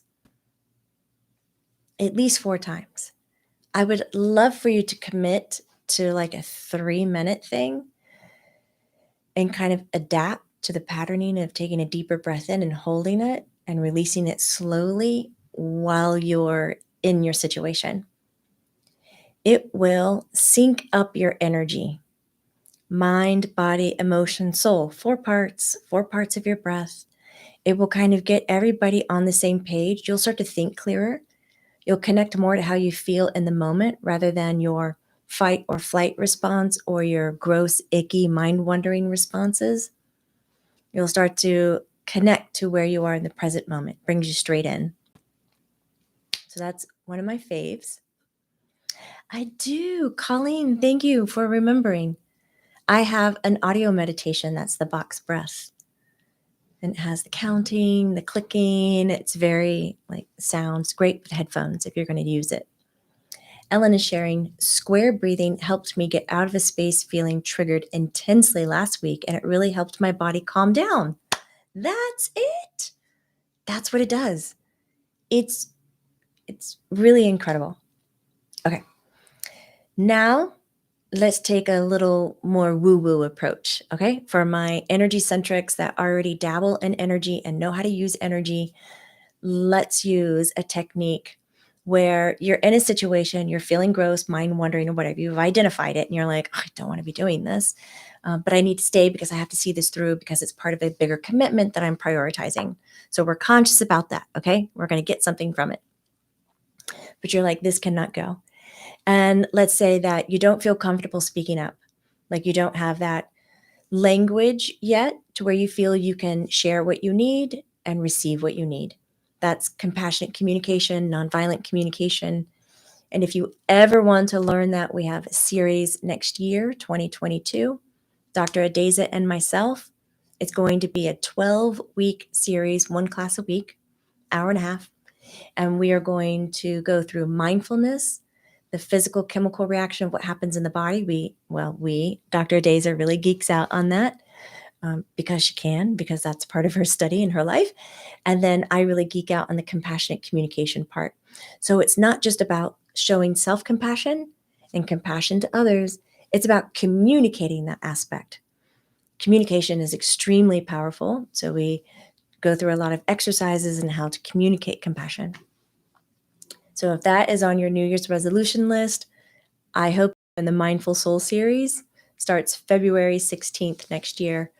at least 4 times. I would love for you to commit to like a 3-minute thing and kind of adapt to the patterning of taking a deeper breath in and holding it and releasing it slowly while you're in your situation. It will sync up your energy. Mind, body, emotion, soul, 4 parts of your breath. It will kind of get everybody on the same page. You'll start to think clearer. You'll connect more to how you feel in the moment rather than your fight or flight response or your gross, icky, mind-wandering responses. You'll start to connect to where you are in the present moment. Brings you straight in. So that's one of my faves. I do. Colleen, thank you for remembering. I have an audio meditation. That's the box breath. And it has the counting, the clicking. It's very sounds great with headphones if you're going to use it. Ellen is sharing, square breathing helped me get out of a space feeling triggered intensely last week, and it really helped my body calm down. That's it. That's what it does. It's really incredible. Okay. Now, let's take a little more woo-woo approach, okay? For my energy centrics that already dabble in energy and know how to use energy, let's use a technique where you're in a situation, you're feeling gross, mind wandering, or whatever. You've identified it and you're like, oh, I don't want to be doing this, but I need to stay because I have to see this through because it's part of a bigger commitment that I'm prioritizing. So we're conscious about that, okay? We're going to get something from it. But you're like, this cannot go. And let's say that you don't feel comfortable speaking up, like you don't have that language yet to where you feel you can share what you need and receive what you need. That's compassionate communication, nonviolent communication. And if you ever want to learn that, we have a series next year, 2022, Dr. Adeza and myself. It's going to be a 12-week series, 1 class a week, hour and a half. And we are going to go through mindfulness, the physical chemical reaction of what happens in the body. Dr. Adeza really geeks out on that. because she can, because that's part of her study in her life. And then I really geek out on the compassionate communication part. So it's not just about showing self-compassion and compassion to others. It's about communicating that aspect. Communication is extremely powerful. So we go through a lot of exercises in how to communicate compassion. So if that is on your New Year's resolution list, I hope in the Mindful Soul series starts February 16th next year.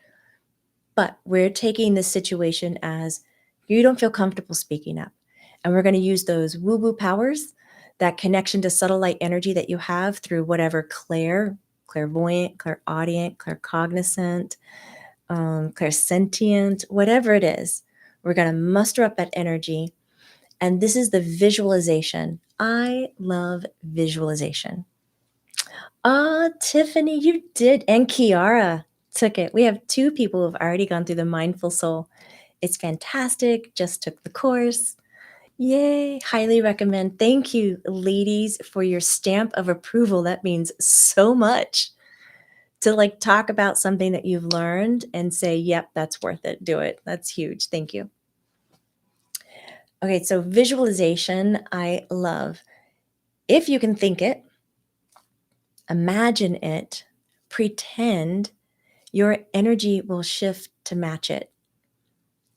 But we're taking this situation as you don't feel comfortable speaking up. And we're going to use those woo-woo powers, that connection to subtle light energy that you have through whatever clairvoyant, clairaudient, claircognizant, clairsentient, whatever it is. We're going to muster up that energy. And this is the visualization. I love visualization. Tiffany, you did. And Kiara took it. We have 2 people who have already gone through the Mindful Soul. It's fantastic. Just took the course. Yay. Highly recommend. Thank you, ladies, for your stamp of approval. That means so much to like talk about something that you've learned and say, yep, that's worth it. Do it. That's huge. Thank you. Okay, so visualization, I love. If you can think it, imagine it, pretend, your energy will shift to match it.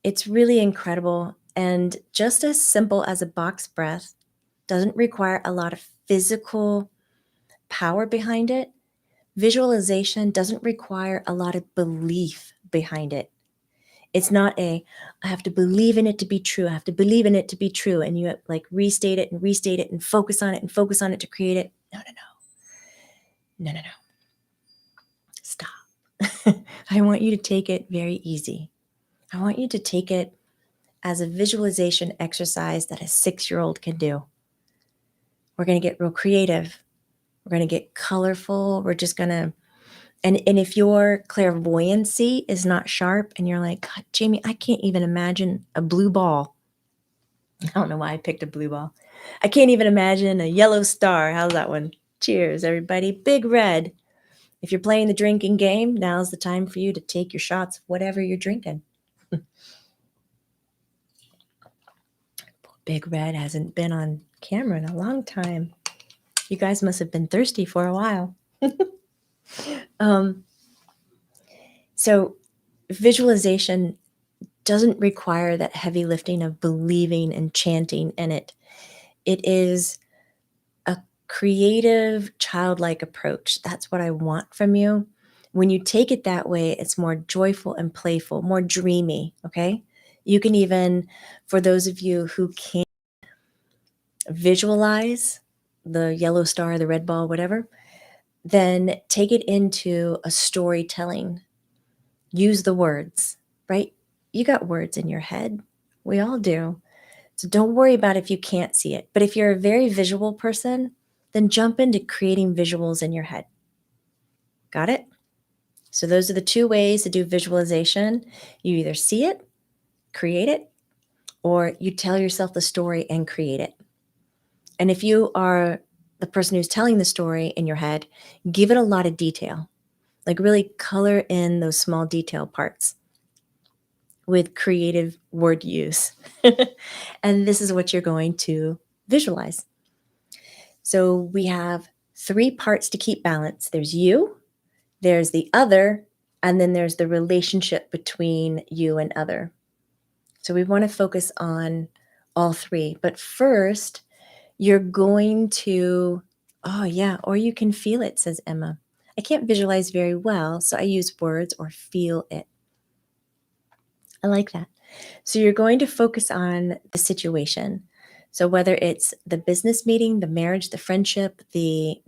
It's really incredible. And just as simple as a box breath, doesn't require a lot of physical power behind it. Visualization doesn't require a lot of belief behind it. It's not I have to believe in it to be true. I have to believe in it to be true. And you like restate it and focus on it to create it. No. Stop. I want you to take it very easy. I want you to take it as a visualization exercise that a 6-year-old can do. We're going to get real creative. We're going to get colorful. We're just going to, and if your clairvoyancy is not sharp and you're like, God, Jamie, I can't even imagine a blue ball. I don't know why I picked a blue ball. I can't even imagine a yellow star. How's that one? Cheers, everybody. Big red. If you're playing the drinking game, now's the time for you to take your shots of whatever you're drinking. Big Red hasn't been on camera in a long time. You guys must have been thirsty for a while. So visualization doesn't require that heavy lifting of believing and chanting in it. It is a creative, childlike approach. That's what I want from you. When you take it that way, it's more joyful and playful, more dreamy, okay? You can even, for those of you who can't visualize the yellow star, the red ball, whatever, then take it into a storytelling. Use the words, right? You got words in your head. We all do. So don't worry about if you can't see it. But if you're a very visual person, then jump into creating visuals in your head. Got it? So those are the 2 ways to do visualization. You either see it, create it, or you tell yourself the story and create it. And if you are the person who's telling the story in your head, give it a lot of detail. Like really color in those small detail parts with creative word use. And this is what you're going to visualize. So we have 3 parts to keep balance. There's you, there's the other, and then there's the relationship between you and other. So we want to focus on all 3. But first, you're going to, oh yeah, or you can feel it, says Emma. I can't visualize very well, so I use words or feel it. I like that. So you're going to focus on the situation. So whether it's the business meeting, the marriage, the friendship, the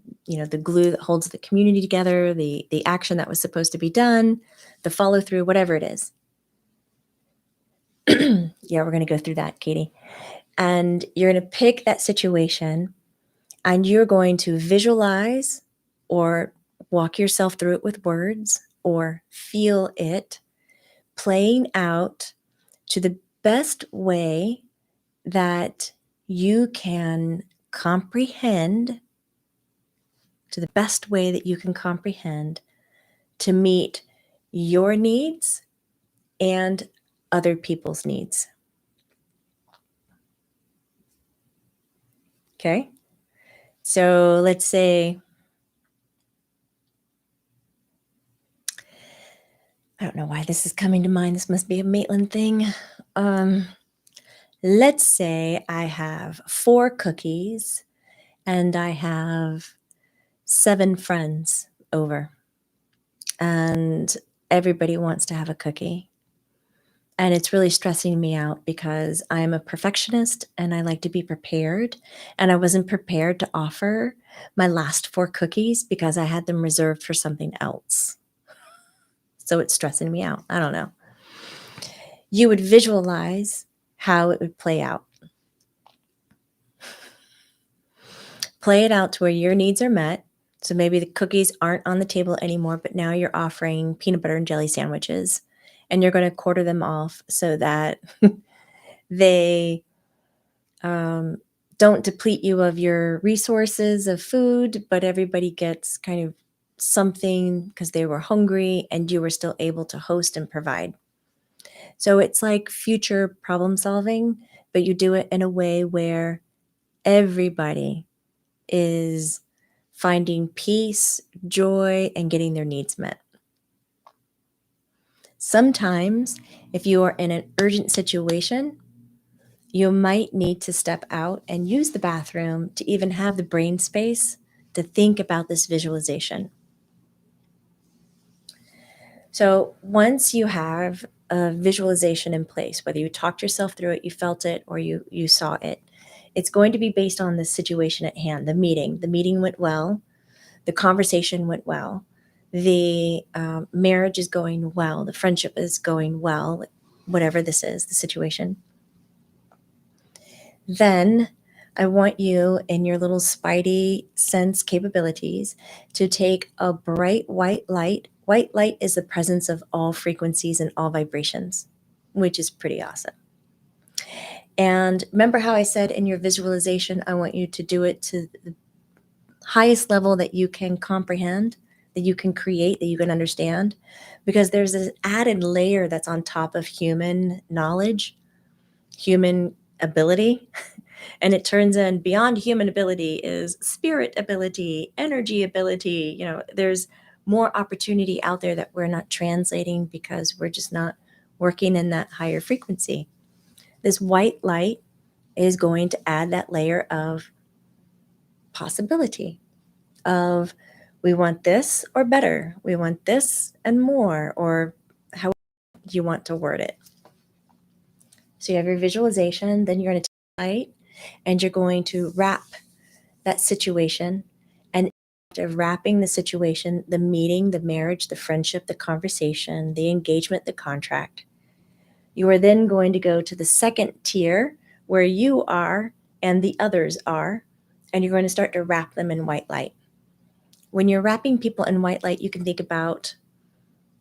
glue that holds the community together, the action that was supposed to be done, the follow through, whatever it is. Yeah, we're going to go through that, Katie. And you're going to pick that situation and you're going to visualize or walk yourself through it with words or feel it playing out to the best way that you can comprehend, to meet your needs and other people's needs. Okay? So let's say, I don't know why this is coming to mind. This must be a Maitland thing. Let's say I have 4 cookies and I have 7 friends over, and everybody wants to have a cookie. And it's really stressing me out because I am a perfectionist and I like to be prepared. And I wasn't prepared to offer my last 4 cookies because I had them reserved for something else. So it's stressing me out. I don't know. You would visualize how it would play out. Play it out to where your needs are met. So maybe the cookies aren't on the table anymore, but now you're offering peanut butter and jelly sandwiches, and you're going to quarter them off so that they don't deplete you of your resources of food, but everybody gets kind of something because they were hungry and you were still able to host and provide. So it's like future problem solving, but you do it in a way where everybody is finding peace, joy, and getting their needs met. Sometimes, if you are in an urgent situation, you might need to step out and use the bathroom to even have the brain space to think about this visualization. So once you have a visualization in place, whether you talked yourself through it, you felt it, or you saw it, it's going to be based on the situation at hand, the meeting. The meeting went well. The conversation went well. The marriage is going well. The friendship is going well, whatever this is, the situation. Then I want you in your little spidey sense capabilities to take a bright white light. White light is the presence of all frequencies and all vibrations, which is pretty awesome. And remember how I said in your visualization, I want you to do it to the highest level that you can comprehend, that you can create, that you can understand, because there's this added layer that's on top of human knowledge, human ability. And it turns in beyond human ability is spirit ability, energy ability. There's more opportunity out there that we're not translating because we're just not working in that higher frequency. This white light is going to add that layer of possibility of we want this or better, we want this and more, or how you want to word it. So you have your visualization, then you're going to take light and you're going to wrap that situation. And after wrapping the situation, the meeting, the marriage, the friendship, the conversation, the engagement, the contract, you are then going to go to the second tier where you are and the others are, and you're going to start to wrap them in white light. When you're wrapping people in white light, you can think about,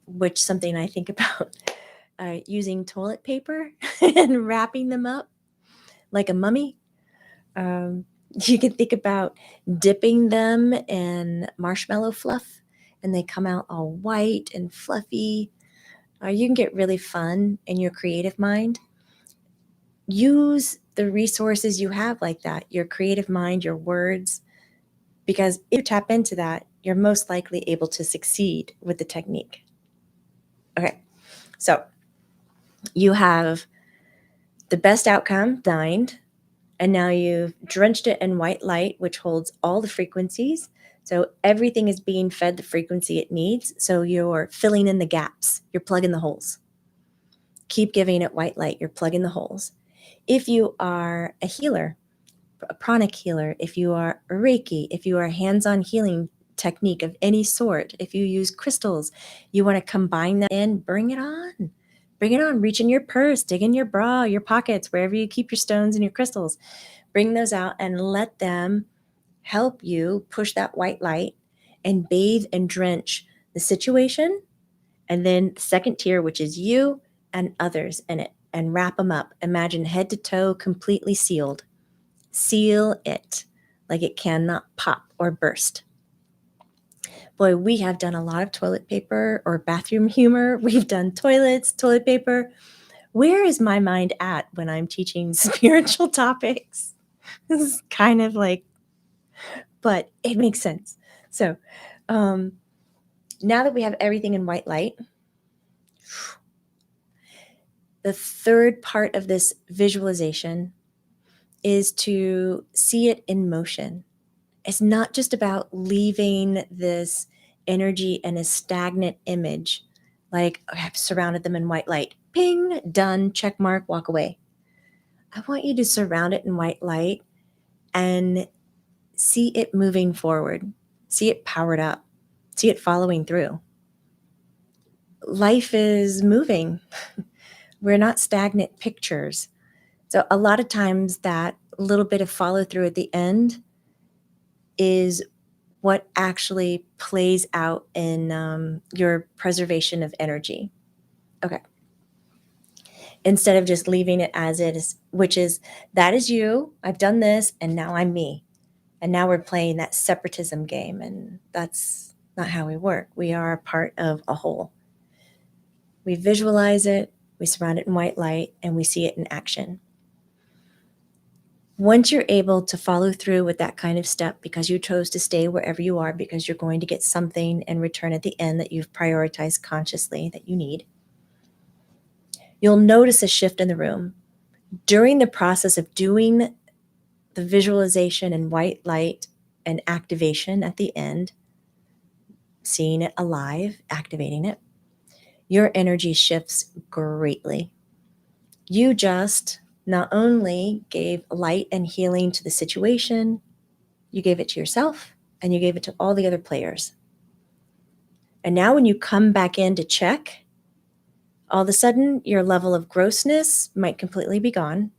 which something I think about, using toilet paper and wrapping them up like a mummy. You can think about dipping them in marshmallow fluff and they come out all white and fluffy. You can get really fun in your creative mind. Use the resources you have like that, your creative mind, your words, because if you tap into that, you're most likely able to succeed with the technique. Okay, so you have the best outcome designed, and now you've drenched it in white light, which holds all the frequencies. So everything is being fed the frequency it needs. So you're filling in the gaps. You're plugging the holes. Keep giving it white light. You're plugging the holes. If you are a healer, a pranic healer, if you are a Reiki, if you are a hands-on healing technique of any sort, if you use crystals, you want to combine that in, bring it on. Bring it on. Reach in your purse, dig in your bra, your pockets, wherever you keep your stones and your crystals. Bring those out and let them help you push that white light and bathe and drench the situation. And then the second tier, which is you and others in it, and wrap them up. Imagine head to toe completely sealed. Seal it like it cannot pop or burst. Boy, we have done a lot of toilet paper or bathroom humor. We've done toilets, toilet paper. Where is my mind at when I'm teaching spiritual topics? This is kind of like, but it makes sense. So now that we have everything in white light, the third part of this visualization is to see it in motion. It's not just about leaving this energy in a stagnant image, like, okay, I've surrounded them in white light. Ping, done, check mark, walk away. I want you to surround it in white light and see it moving forward, see it powered up, see it following through. Life is moving. We're not stagnant pictures. So a lot of times that little bit of follow through at the end is what actually plays out in your preservation of energy. Okay. Instead of just leaving it as it is, which is, that is you, I've done this, and now I'm me. And now we're playing that separatism game, and that's not how we work. We are a part of a whole. We visualize it, we surround it in white light, and we see it in action. Once you're able to follow through with that kind of step because you chose to stay wherever you are because you're going to get something in return at the end that you've prioritized consciously that you need, you'll notice a shift in the room. During the process of doing the visualization in white light and activation at the end, seeing it alive, activating it, your energy shifts greatly. You just not only gave light and healing to the situation, you gave it to yourself and you gave it to all the other players. And now when you come back in to check, all of a sudden your level of grossness might completely be gone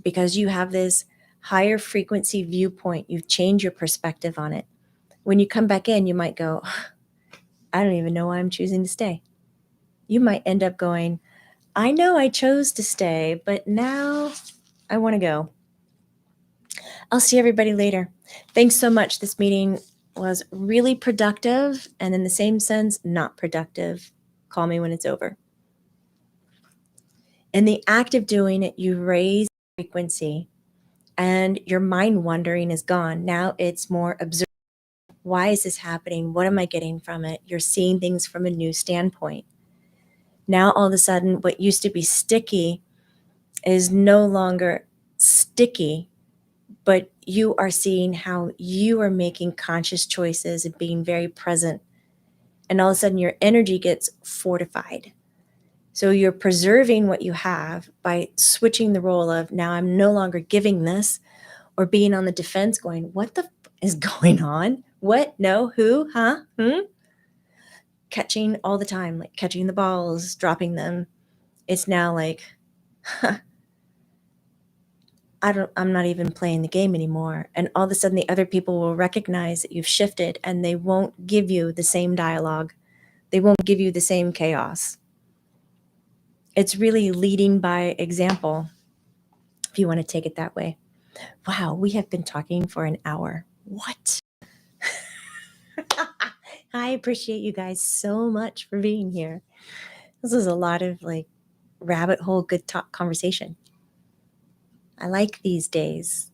because you have this higher frequency viewpoint. You've changed your perspective on it. When you come back in, you might go, I don't even know why I'm choosing to stay. You might end up going, I know I chose to stay, but now I want to go. I'll see everybody later. Thanks so much. This meeting was really productive and in the same sense, not productive. Call me when it's over. In the act of doing it, you raise frequency and your mind wandering is gone. Now it's more observed. Why is this happening? What am I getting from it? You're seeing things from a new standpoint. Now all of a sudden, what used to be sticky is no longer sticky, but you are seeing how you are making conscious choices and being very present. And all of a sudden your energy gets fortified. So you're preserving what you have by switching the role of, now I'm no longer giving this, or being on the defense going, what the is going on? What? No? Who? Huh? Catching all the time, like catching the balls, dropping them. It's now like, I'm not even playing the game anymore. And all of a sudden the other people will recognize that you've shifted and they won't give you the same dialogue. They won't give you the same chaos. It's really leading by example, if you want to take it that way. Wow, we have been talking for an hour. What? I appreciate you guys so much for being here. This is a lot of like rabbit hole good talk conversation. I like these days.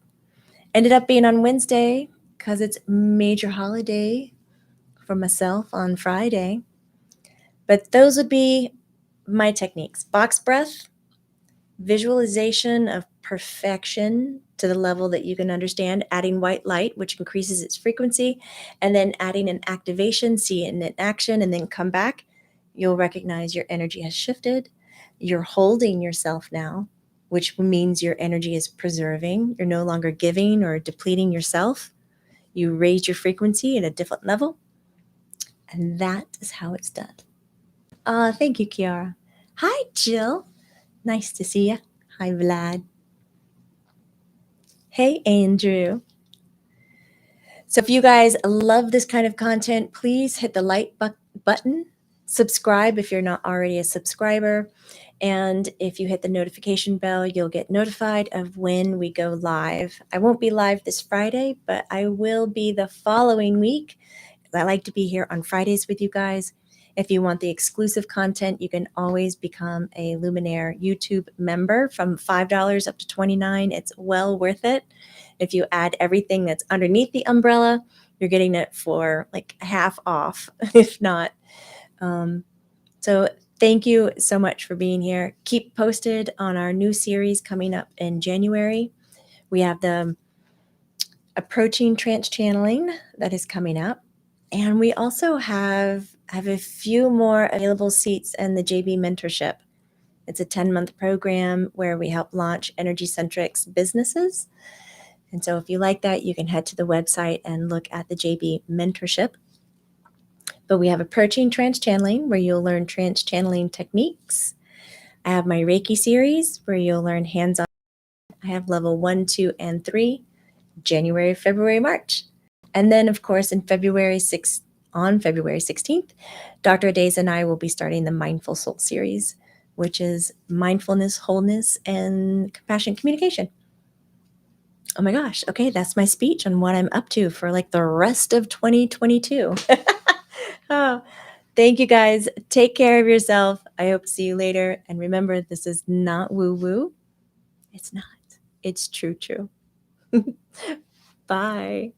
Ended up being on Wednesday because it's major holiday for myself on Friday. But those would be my techniques. Box breath, visualization of perfection to the level that you can understand, adding white light, which increases its frequency, and then adding an activation, see it in action, and then come back. You'll recognize your energy has shifted. You're holding yourself now, which means your energy is preserving. You're no longer giving or depleting yourself. You raise your frequency at a different level. And that is how it's done. Thank you, Kiara. Hi, Jill. Nice to see you. Hi, Vlad. Hey, Andrew. So if you guys love this kind of content, please hit the like button. Subscribe if you're not already a subscriber. And if you hit the notification bell, you'll get notified of when we go live. I won't be live this Friday, but I will be the following week I like to be here on Fridays with you guys. If you want the exclusive content, you can always become a Luminaire YouTube member from $5 up to $29. It's well worth it. If you add everything that's underneath the umbrella, you're getting it for like half off, if not. So thank you so much for being here. Keep posted on our new series coming up in January. We have the approaching trance channeling that is coming up. And we also have a few more available seats in the JB mentorship. It's a 10-month program where we help launch energy centrics businesses. And so if you like that, you can head to the website and look at the JB mentorship. But we have approaching trance channeling where you'll learn trance channeling techniques. I have my Reiki series where you'll learn hands-on. I have level 1, 2, and 3, January, February, March. And then, of course, on February 16th, Dr. Adaze and I will be starting the Mindful Soul series, which is mindfulness, wholeness, and compassionate communication. Oh my gosh. Okay, that's my speech on what I'm up to for like the rest of 2022. Oh, thank you guys. Take care of yourself. I hope to see you later. And remember, this is not woo-woo. It's not. It's true. Bye.